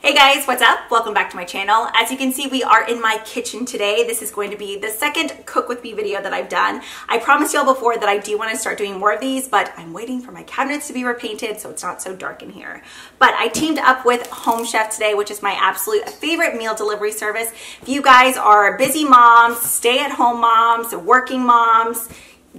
Hey guys, what's up? Welcome back to my channel. As you can see, we are in my kitchen today. This is going to be the second cook with me video that I've done. I promised y'all before that I do want to start doing more of these, but I'm waiting for my cabinets to be repainted so it's not so dark in here. But I teamed up with Home Chef today, which is my absolute favorite meal delivery service. If you guys are busy moms, stay-at-home moms, working moms,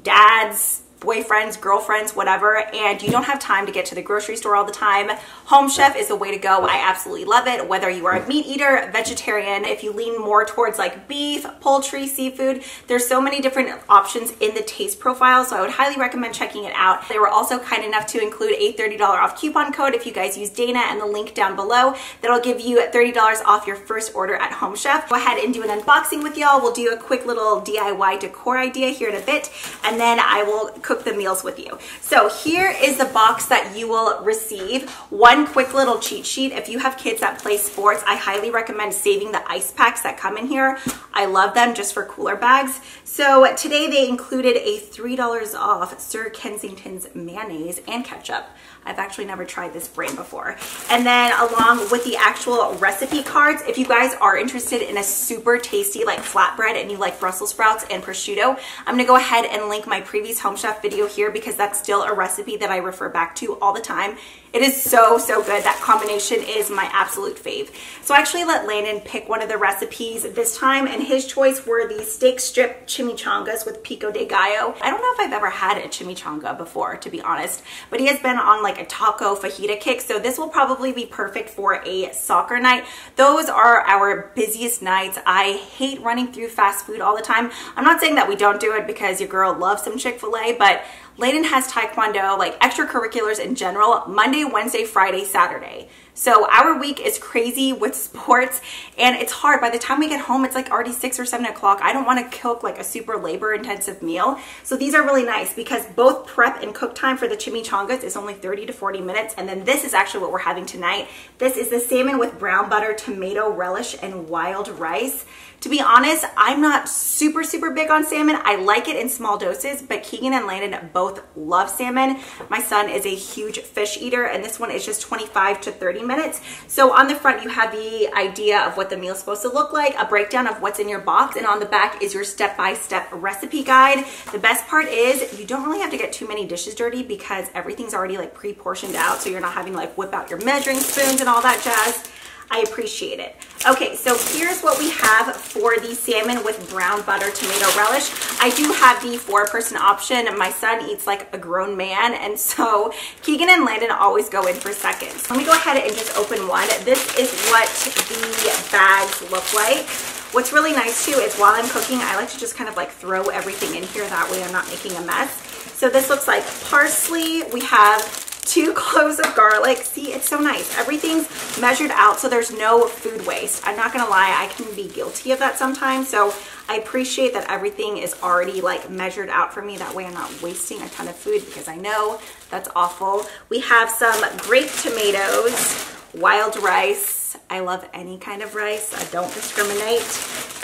dads, boyfriends, girlfriends, whatever, and you don't have time to get to the grocery store all the time, Home Chef is the way to go. I absolutely love it. Whether you are a meat eater, vegetarian, if you lean more towards like beef, poultry, seafood, there's so many different options in the taste profile, so I would highly recommend checking it out. They were also kind enough to include a $30 off coupon code if you guys use Dana, and the link down below that'll give you $30 off your first order at Home Chef. Go ahead and do an unboxing with y'all. We'll do a quick little DIY decor idea here in a bit, and then I will cook the meals with you. So here is the box that you will receive. One quick little cheat sheet. If you have kids that play sports, I highly recommend saving the ice packs that come in here. I love them just for cooler bags. So today they included a $3 off 𝗟𝗘𝗧'𝗦 mayonnaise and ketchup. I've actually never tried this brand before. And then along with the actual recipe cards, if you guys are interested in a super tasty like flatbread and you like Brussels sprouts and prosciutto, I'm gonna go ahead and link my previous Home Chef video here because that's still a recipe that I refer back to all the time. It is so good. That combination is my absolute fave. So I actually let Landon pick one of the recipes this time, and his choice were the steak strip chimichangas with pico de gallo. I don't know if I've ever had a chimichanga before, to be honest, but he has been on like a taco fajita kick, so this will probably be perfect for a soccer night. Those are our busiest nights. I hate running through fast food all the time. I'm not saying that we don't do it because your girl loves some Chick-fil-A, but Layden has taekwondo, like extracurriculars in general, Monday, Wednesday, Friday, Saturday. So our week is crazy with sports, and it's hard. By the time we get home, it's like already 6 or 7 o'clock. I don't want to cook like a super labor intensive meal. So these are really nice because both prep and cook time for the chimichangas is only 30 to 40 minutes. And then this is actually what we're having tonight. This is the salmon with brown butter, tomato relish, and wild rice. To be honest, I'm not super big on salmon. I like it in small doses, but Keegan and Landon both love salmon. My son is a huge fish eater, and this one is just 25 to 30 minutes. So on the front, you have the idea of what the meal is supposed to look like, a breakdown of what's in your box, and on the back is your step-by-step recipe guide. The best part is you don't really have to get too many dishes dirty because everything's already like pre-portioned out, so you're not having to like whip out your measuring spoons and all that jazz. I appreciate it. Okay, so here's what we have for the salmon with brown butter tomato relish. I do have the 4-person option. My son eats like a grown man, and so Keegan and Landon always go in for seconds. Let me go ahead and just open one. This is what the bags look like. What's really nice too is while I'm cooking, I like to just kind of like throw everything in here. That way I'm not making a mess. So this looks like parsley. We have 2 cloves of garlic. See, it's so nice. Everything's measured out, so there's no food waste. I'm not gonna lie, I can be guilty of that sometimes, so I appreciate that everything is already like measured out for me. That way I'm not wasting a ton of food because I know that's awful. We have some grape tomatoes, wild rice. I love any kind of rice. I don't discriminate.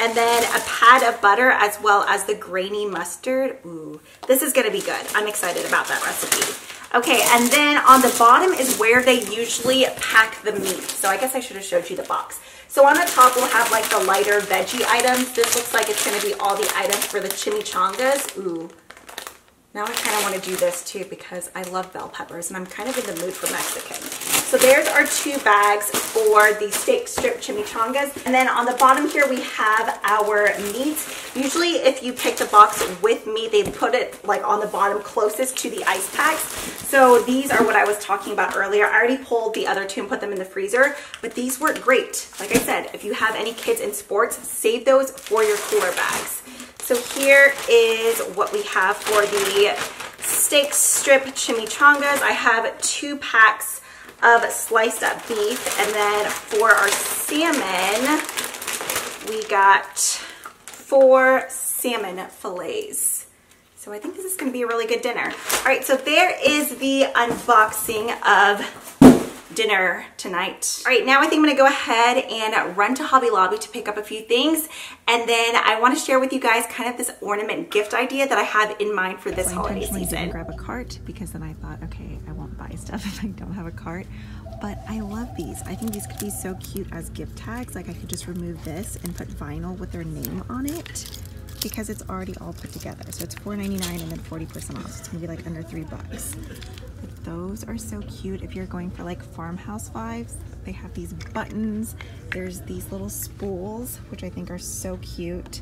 And then a pat of butter as well as the grainy mustard. Ooh, this is gonna be good. I'm excited about that recipe. Okay, and then on the bottom is where they usually pack the meat. So I guess I should have showed you the box. So on the top, we'll have like the lighter veggie items. This looks like it's gonna be all the items for the chimichangas. Ooh. Now I kind of want to do this too because I love bell peppers and I'm kind of in the mood for Mexican. So there's our 2 bags for the steak strip chimichangas. And then on the bottom here, we have our meat. Usually if you pick the box with meat, they put it like on the bottom closest to the ice packs. So these are what I was talking about earlier. I already pulled the other 2 and put them in the freezer, but these work great. Like I said, if you have any kids in sports, save those for your cooler bags. So here is what we have for the steak strip chimichangas. I have 2 packs of sliced up beef, and then for our salmon, we got 4 salmon fillets. So I think this is going to be a really good dinner. All right, so there is the unboxing of dinner tonight. All right, now I think I'm gonna go ahead and run to Hobby Lobby to pick up a few things, and then I want to share with you guys kind of this ornament gift idea that I have in mind for this holiday season. Didn't grab a cart because then I thought, okay, I won't buy stuff if I don't have a cart. but I love these. I think these could be so cute as gift tags. Like I could just remove this and put vinyl with their name on it because it's already all put together. So it's $4.99 and then 40% off. So it's gonna be like under $3. But those are so cute if you're going for like farmhouse vibes. They have these buttons. There's these little spools, which I think are so cute.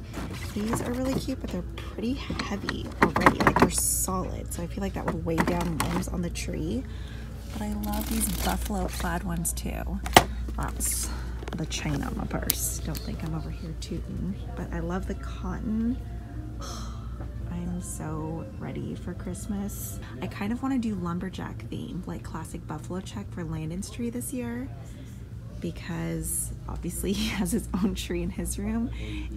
These are really cute, but they're pretty heavy already. Like they're solid. So I feel like that would weigh down limbs on the tree. But I love these buffalo plaid ones too. That's the chain on my purse. Don't think I'm over here tooting. But I love the cotton. I'm so ready for Christmas. I kind of want to do lumberjack theme, like classic buffalo check for Landon's tree this year, because obviously he has his own tree in his room.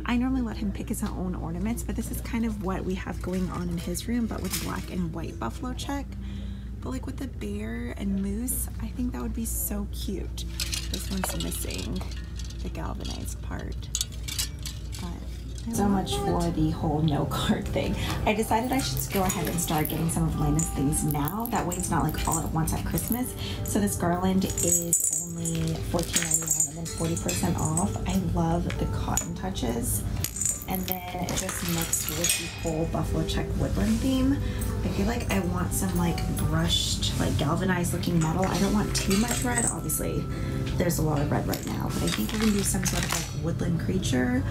I normally let him pick his own ornaments, but this is kind of what we have going on in his room, but with black and white buffalo check. But like with the bear and moose, I think that would be so cute. This one's missing the galvanized part. So much for the whole no card thing. I decided I should go ahead and start getting some of Landon's things now. That way it's not like all at once at Christmas. So this garland is only $14.99 and then 40% off. I love the cotton touches. And then it just mixed with the whole buffalo check woodland theme. I feel like I want some like brushed, like galvanized looking metal. I don't want too much red. Obviously there's a lot of red right now, but I think we're gonna do some sort of like woodland creature,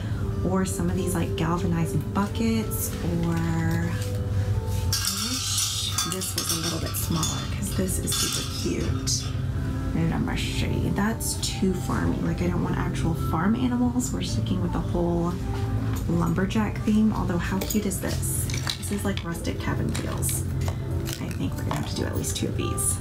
or some of these like galvanized buckets, or I wish this was a little bit smaller because this is super cute. And I'm gonna show you. That's too farmy. Like I don't want actual farm animals. We're sticking with the whole lumberjack theme. Although how cute is this? This is like rustic cabin feels. I think we're gonna have to do at least 2 of these.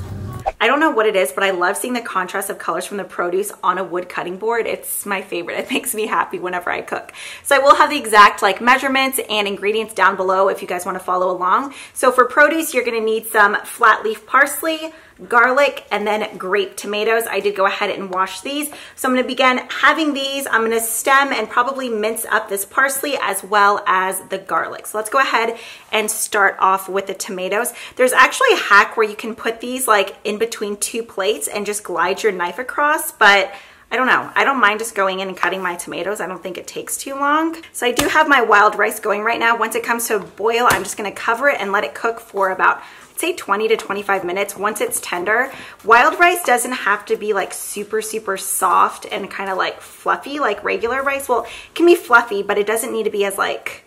I don't know what it is, but I love seeing the contrast of colors from the produce on a wood cutting board. It's my favorite. It makes me happy whenever I cook. So I will have the exact like measurements and ingredients down below if you guys want to follow along. So for produce, you're going to need some flat leaf parsley, garlic, and then grape tomatoes. I did go ahead and wash these. So I'm going to begin having these. I'm going to stem and probably mince up this parsley as well as the garlic. So let's go ahead and start off with the tomatoes. There's actually a hack where you can put these like in between 2 plates and just glide your knife across, but I don't know. I don't mind just going in and cutting my tomatoes. I don't think it takes too long. So I do have my wild rice going right now. Once it comes to a boil, I'm just going to cover it and let it cook for about, I'd say 20 to 25 minutes. Once it's tender, wild rice doesn't have to be like super soft and kind of like fluffy like regular rice. Well, it can be fluffy, but it doesn't need to be as like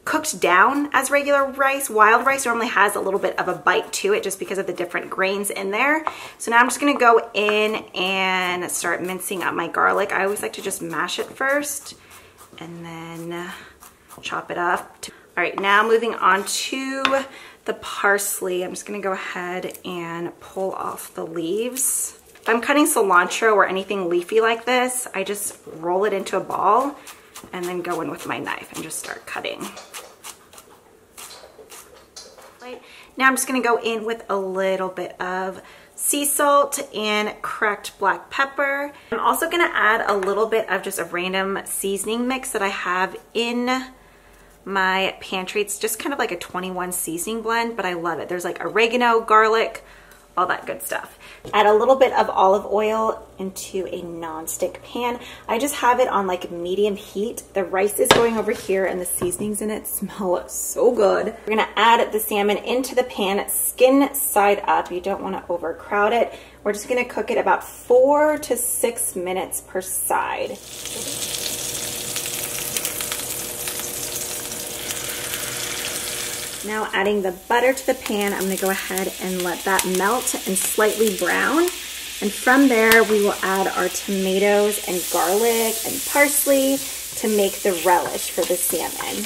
cooked down as regular rice. Wild rice normally has a little bit of a bite to it just because of the different grains in there. So now I'm just gonna go in and start mincing up my garlic. I always like to just mash it first and then chop it up. All right, now moving on to the parsley. I'm just gonna go ahead and pull off the leaves. If I'm cutting cilantro or anything leafy like this, I just roll it into a ball and then go in with my knife and just start cutting. Now I'm just gonna go in with a little bit of sea salt and cracked black pepper. I'm also gonna add a little bit of just a random seasoning mix that I have in my pantry. It's just kind of like a 21 seasoning blend, but I love it. There's like oregano, garlic, all that good stuff. Add a little bit of olive oil into a non-stick pan. I just have it on like medium heat. The rice is going over here and the seasonings in it smell so good. We're gonna add the salmon into the pan, skin side up. You don't wanna overcrowd it. We're just gonna cook it about 4 to 6 minutes per side. Now adding the butter to the pan, I'm gonna go ahead and let that melt and slightly brown. And from there, we will add our tomatoes and garlic and parsley to make the relish for the salmon.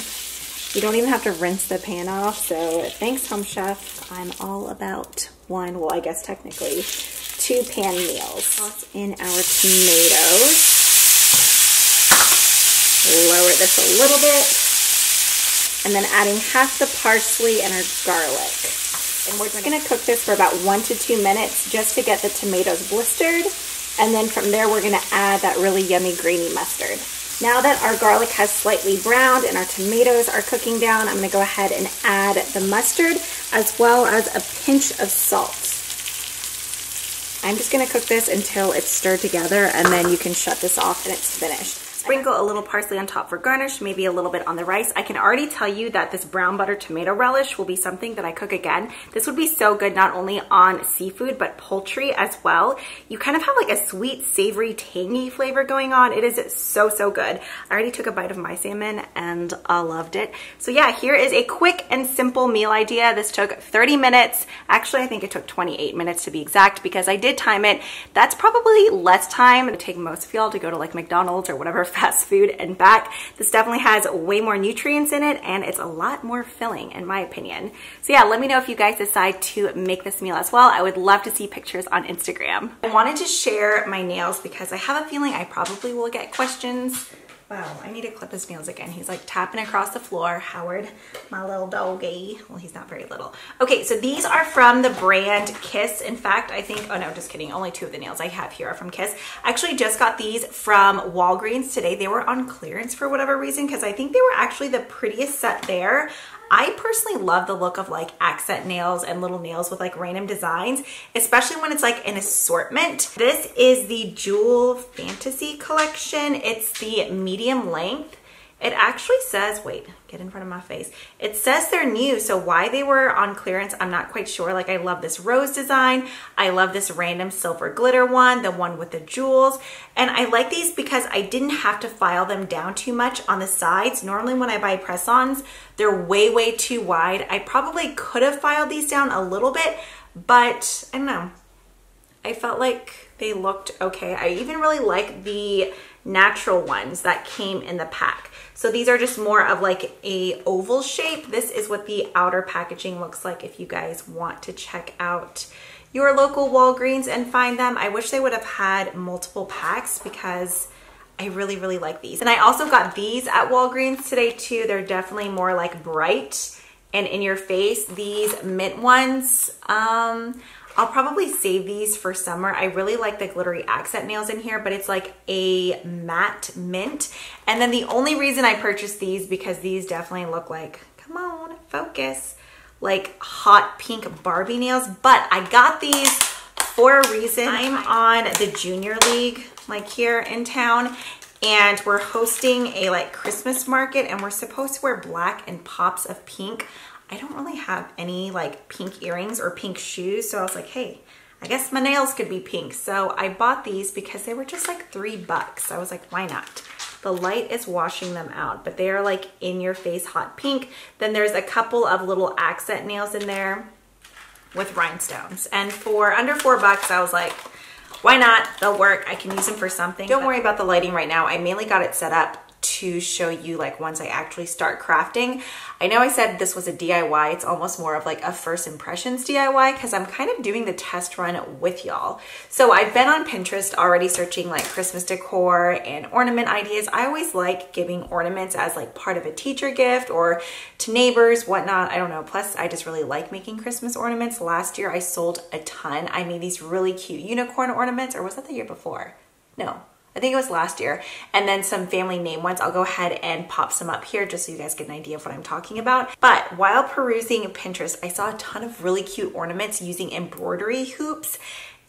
You don't even have to rinse the pan off, so thanks, Home Chef. I'm all about one, well, I guess technically, 2 pan meals. Toss in our tomatoes. Lower this a little bit. And then adding half the parsley and our garlic. And we're gonna cook this for about 1 to 2 minutes just to get the tomatoes blistered. And then from there, we're gonna add that really yummy grainy mustard. Now that our garlic has slightly browned and our tomatoes are cooking down, I'm gonna go ahead and add the mustard as well as a pinch of salt. I'm just gonna cook this until it's stirred together, and then you can shut this off and it's finished. Sprinkle a little parsley on top for garnish, maybe a little bit on the rice. I can already tell you that this brown butter tomato relish will be something that I cook again. This would be so good not only on seafood, but poultry as well. You kind of have like a sweet, savory, tangy flavor going on. It is so, so good. I already took a bite of my salmon and I loved it. So yeah, here is a quick and simple meal idea. This took 30 minutes. Actually, I think it took 28 minutes to be exact because I did time it. That's probably less time to take most of y'all to go to like McDonald's or whatever fast food and back. This definitely has way more nutrients in it and it's a lot more filling in my opinion. So yeah, let me know if you guys decide to make this meal as well. I would love to see pictures on Instagram. I wanted to share my nails because I have a feeling I probably will get questions. Wow, I need to clip his nails again. He's like tapping across the floor. Howard, my little doggy. Well, he's not very little. Okay, so these are from the brand Kiss. In fact, I think, oh no, just kidding. Only 2 of the nails I have here are from Kiss. I actually just got these from Walgreens today. They were on clearance for whatever reason because I think they were actually the prettiest set there. I personally love the look of like accent nails and little nails with like random designs, especially when it's like an assortment. This is the Jewel Fantasy collection. It's the medium length. It actually says, wait, get in front of my face. It says they're new, so why they were on clearance, I'm not quite sure. Like I love this rose design. I love this random silver glitter one, the one with the jewels. And I like these because I didn't have to file them down too much on the sides. Normally when I buy press-ons, they're way, way too wide. I probably could have filed these down a little bit, but I don't know. I felt like they looked okay. I even really like the natural ones that came in the pack. So these are just more of like a oval shape. This is what the outer packaging looks like if you guys want to check out your local Walgreens and find them. I wish they would have had multiple packs because I really, really like these. And I also got these at Walgreens today too. They're definitely more like bright and in your face. These mint ones, I'll probably save these for summer. I really like the glittery accent nails in here, but it's like a matte mint. And then the only reason I purchased these because these definitely look like, come on, focus, like hot pink Barbie nails. But I got these for a reason. I'm on the Junior League, like here in town, and we're hosting a like Christmas market and we're supposed to wear black and pops of pink. I don't really have any like pink earrings or pink shoes. So I was like, hey, I guess my nails could be pink. So I bought these because they were just like $3. I was like, why not? The light is washing them out, but they are like in your face hot pink. Then there's a couple of little accent nails in there with rhinestones. And for under $4, I was like, why not? They'll work. I can use them for something. Don't worry about the lighting right now. I mainly got it set up to show you like once I actually start crafting. I know I said this was a DIY. It's almost more of like a first impressions DIY because I'm kind of doing the test run with y'all. So I've been on Pinterest already searching like Christmas decor and ornament ideas. I always like giving ornaments as like part of a teacher gift or to neighbors, whatnot. I don't know. Plus I just really like making Christmas ornaments. Last year I sold a ton. I made these really cute unicorn ornaments, or was that the year before? No. I think it was last year. And then some family name ones. I'll go ahead and pop some up here just so you guys get an idea of what I'm talking about. But while perusing Pinterest, I saw a ton of really cute ornaments using embroidery hoops.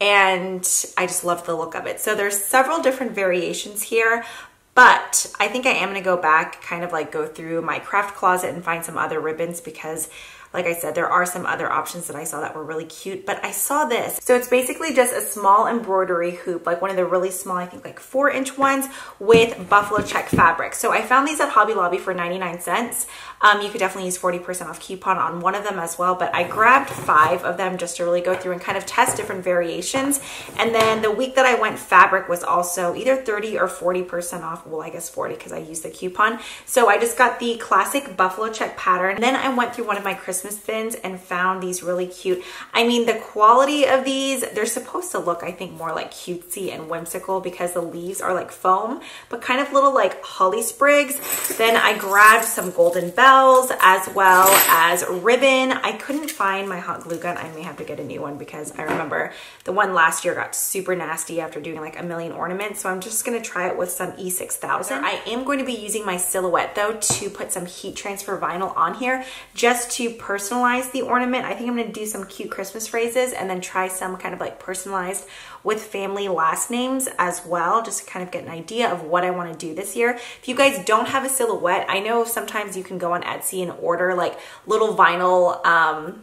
And I just love the look of it. So there's several different variations here. But I think I am going to go back, kind of like go through my craft closet and find some other ribbons because like I said, there are some other options that I saw that were really cute, but I saw this. So it's basically just a small embroidery hoop, like one of the really small, I think like 4-inch ones with buffalo check fabric. So I found these at Hobby Lobby for 99 cents. You could definitely use 40% off coupon on one of them as well, but I grabbed 5 of them just to really go through and kind of test different variations. And then the week that I went, fabric was also either 30 or 40% off. Well, I guess 40 because I used the coupon. So I just got the classic buffalo check pattern. And then I went through one of my Christmas bins and found these really cute. I mean, the quality of these, they're supposed to look, I think, more like cutesy and whimsical because the leaves are like foam, but kind of little like holly sprigs. Then I grabbed some golden bells as well as ribbon. I couldn't find my hot glue gun. I may have to get a new one because I remember the one last year got super nasty after doing like a million ornaments. So I'm just going to try it with some 𝗟𝗘𝗧'𝗦. I am going to be using my silhouette though to put some heat transfer vinyl on here just to personalize the ornament. I think I'm gonna do some cute Christmas phrases and then try some kind of like personalized with family last names as well, just to kind of get an idea of what I want to do this year. If you guys don't have a silhouette, I know sometimes you can go on Etsy and order like little vinyl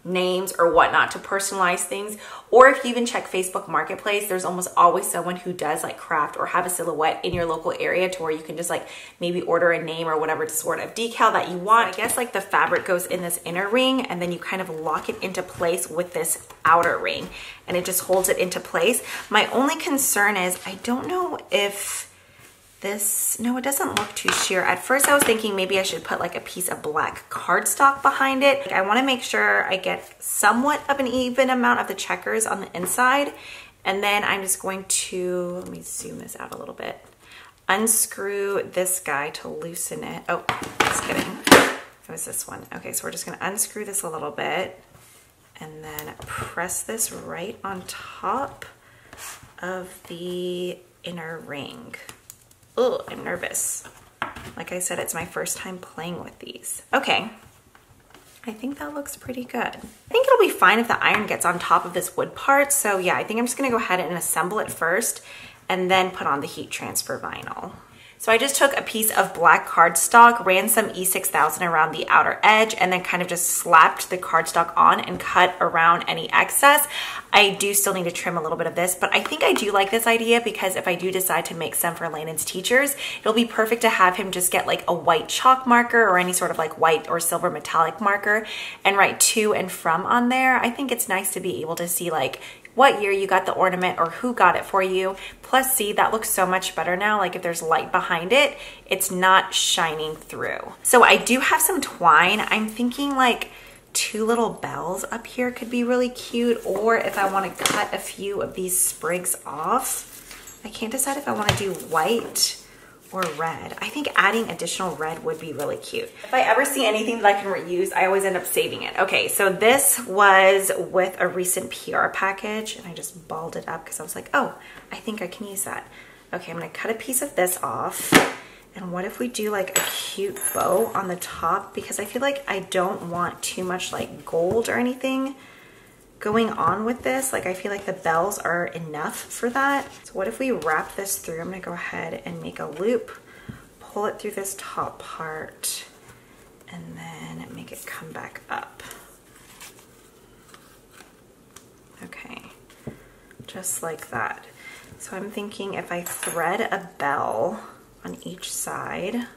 names or whatnot to personalize things, or if you even check Facebook Marketplace, there's almost always someone who does like craft or have a silhouette in your local area to where you can just like maybe order a name or whatever sort of decal that you want. I guess like the fabric goes in this inner ring and then you kind of lock it into place with this outer ring and it just holds it into place. My only concern is I don't know if this, no, it doesn't look too sheer. At first I was thinking maybe I should put like a piece of black cardstock behind it. Like I want to make sure I get somewhat of an even amount of the checkers on the inside. And then I'm just going to, let me zoom this out a little bit, unscrew this guy to loosen it. Oh, just kidding. It was this one. Okay, so we're just going to unscrew this a little bit and then press this right on top of the inner ring. Oh, I'm nervous. Like I said, it's my first time playing with these. Okay, I think that looks pretty good. I think it'll be fine if the iron gets on top of this wood part. So yeah, I think I'm just gonna go ahead and assemble it first and then put on the heat transfer vinyl. So I just took a piece of black cardstock, ran some 𝗟𝗘𝗧'𝗦 around the outer edge, and then kind of just slapped the cardstock on and cut around any excess. I do still need to trim a little bit of this, but I think I do like this idea because if I do decide to make some for Landon's teachers, it'll be perfect to have him just get like a white chalk marker or any sort of like white or silver metallic marker and write to and from on there. I think it's nice to be able to see like what year you got the ornament or who got it for you. Plus, see, that looks so much better now. Like if there's light behind it, it's not shining through. So I do have some twine. I'm thinking like 2 little bells up here could be really cute, or if I want to cut a few of these sprigs off. I can't decide if I want to do white or red. I think adding additional red would be really cute. If I ever see anything that I can reuse, I always end up saving it. Okay, so this was with a recent PR package and I just balled it up because I was like, oh, I think I can use that. Okay, I'm gonna cut a piece of this off. And what if we do like a cute bow on the top? Because I feel like I don't want too much like gold or anything going on with this. Like I feel like the bells are enough for that. So what if we wrap this through? I'm gonna go ahead and make a loop, pull it through this top part, and then make it come back up. Okay, just like that. So I'm thinking if I thread a bell on each side and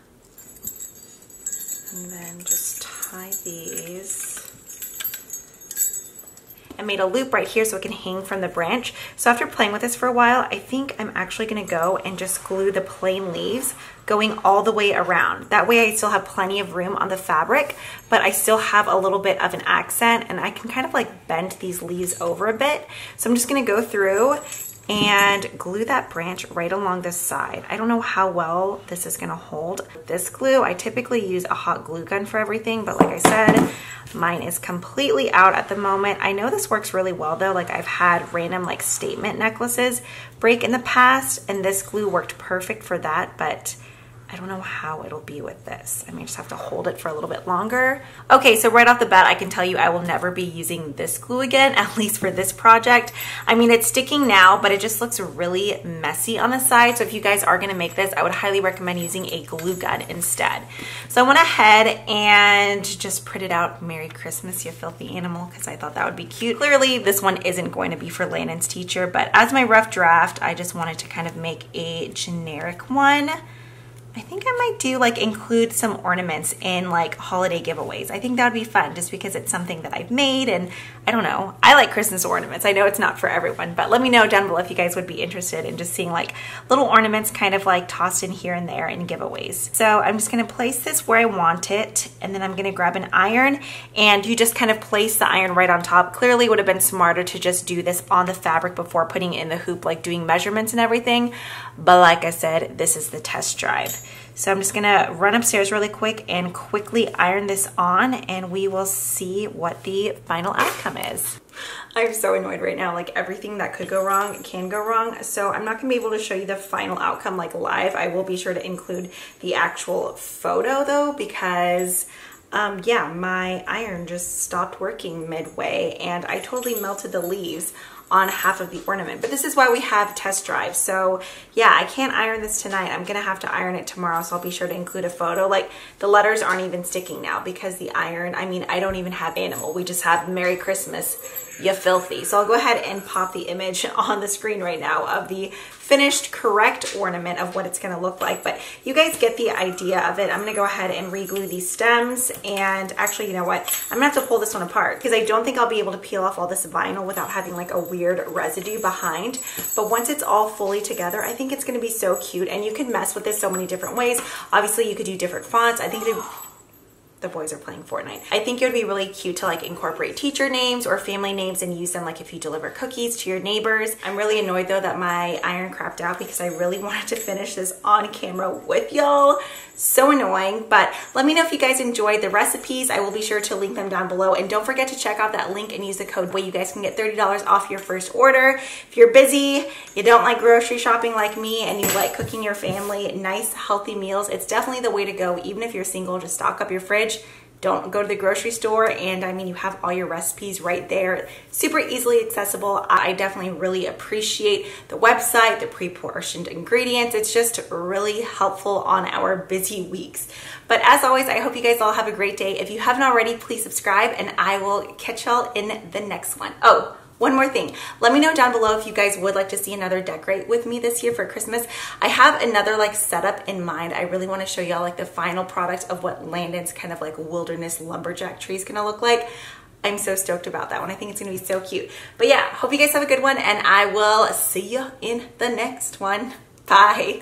then just tie these, and made a loop right here so it can hang from the branch. So after playing with this for a while, I think I'm actually gonna go and just glue the plain leaves going all the way around. That way I still have plenty of room on the fabric, but I still have a little bit of an accent and I can kind of like bend these leaves over a bit. So I'm just gonna go through and glue that branch right along this side. I don't know how well this is gonna hold. This glue, I typically use a hot glue gun for everything, but like I said, mine is completely out at the moment. I know this works really well though. Like I've had random like statement necklaces break in the past and this glue worked perfect for that, but I don't know how it'll be with this. I may just have to hold it for a little bit longer. Okay, so right off the bat, I can tell you I will never be using this glue again, at least for this project. I mean, it's sticking now, but it just looks really messy on the side. So if you guys are gonna make this, I would highly recommend using a glue gun instead. So I went ahead and just printed out Merry Christmas, you filthy animal, because I thought that would be cute. Clearly, this one isn't going to be for Landon's teacher, but as my rough draft, I just wanted to kind of make a generic one. I think I might do like include some ornaments in like holiday giveaways. I think that would be fun just because it's something that I've made and I don't know. I like Christmas ornaments. I know it's not for everyone, but let me know down below if you guys would be interested in just seeing like little ornaments kind of like tossed in here and there in giveaways. So I'm just gonna place this where I want it and then I'm gonna grab an iron and you just kind of place the iron right on top. Clearly it would have been smarter to just do this on the fabric before putting it in the hoop, like doing measurements and everything. But like I said, this is the test drive. So I'm just gonna run upstairs really quick and quickly iron this on and we will see what the final outcome is. I'm so annoyed right now, like everything that could go wrong can go wrong. So I'm not gonna be able to show you the final outcome like live. I will be sure to include the actual photo though, because yeah, my iron just stopped working midway and I totally melted the leaves on half of the ornament. But this is why we have test drive. So yeah, I can't iron this tonight. I'm gonna have to iron it tomorrow, so I'll be sure to include a photo. Like, the letters aren't even sticking now because the iron, I mean, I don't even have animal. We just have Merry Christmas, you filthy. So I'll go ahead and pop the image on the screen right now of the finished correct ornament of what it's gonna look like. But you guys get the idea of it. I'm gonna go ahead and re-glue these stems, and actually, you know what? I'm gonna have to pull this one apart because I don't think I'll be able to peel off all this vinyl without having like a weird residue behind. But once it's all fully together, I think it's gonna be so cute, and you can mess with this so many different ways. Obviously, you could do different fonts. I think the boys are playing Fortnite. I think it would be really cute to like incorporate teacher names or family names and use them like if you deliver cookies to your neighbors. I'm really annoyed though that my iron crapped out because I really wanted to finish this on camera with y'all. So annoying, but let me know if you guys enjoyed the recipes. I will be sure to link them down below, and don't forget to check out that link and use the code where you guys can get $30 off your first order. If you're busy, you don't like grocery shopping like me, and you like cooking your family nice healthy meals, it's definitely the way to go. Even if you're single, just stock up your fridge. Don't go to the grocery store, and I mean, you have all your recipes right there, super easily accessible. I definitely really appreciate the website, the pre-portioned ingredients. It's just really helpful on our busy weeks. But as always, I hope you guys all have a great day. If you haven't already, please subscribe, and I will catch y'all in the next one. Oh, one more thing. Let me know down below if you guys would like to see another decorate with me this year for Christmas. I have another like setup in mind. I really want to show y'all like the final product of what Landon's kind of like wilderness lumberjack tree is going to look like. I'm so stoked about that one. I think it's going to be so cute. But yeah, hope you guys have a good one, and I will see you in the next one. Bye.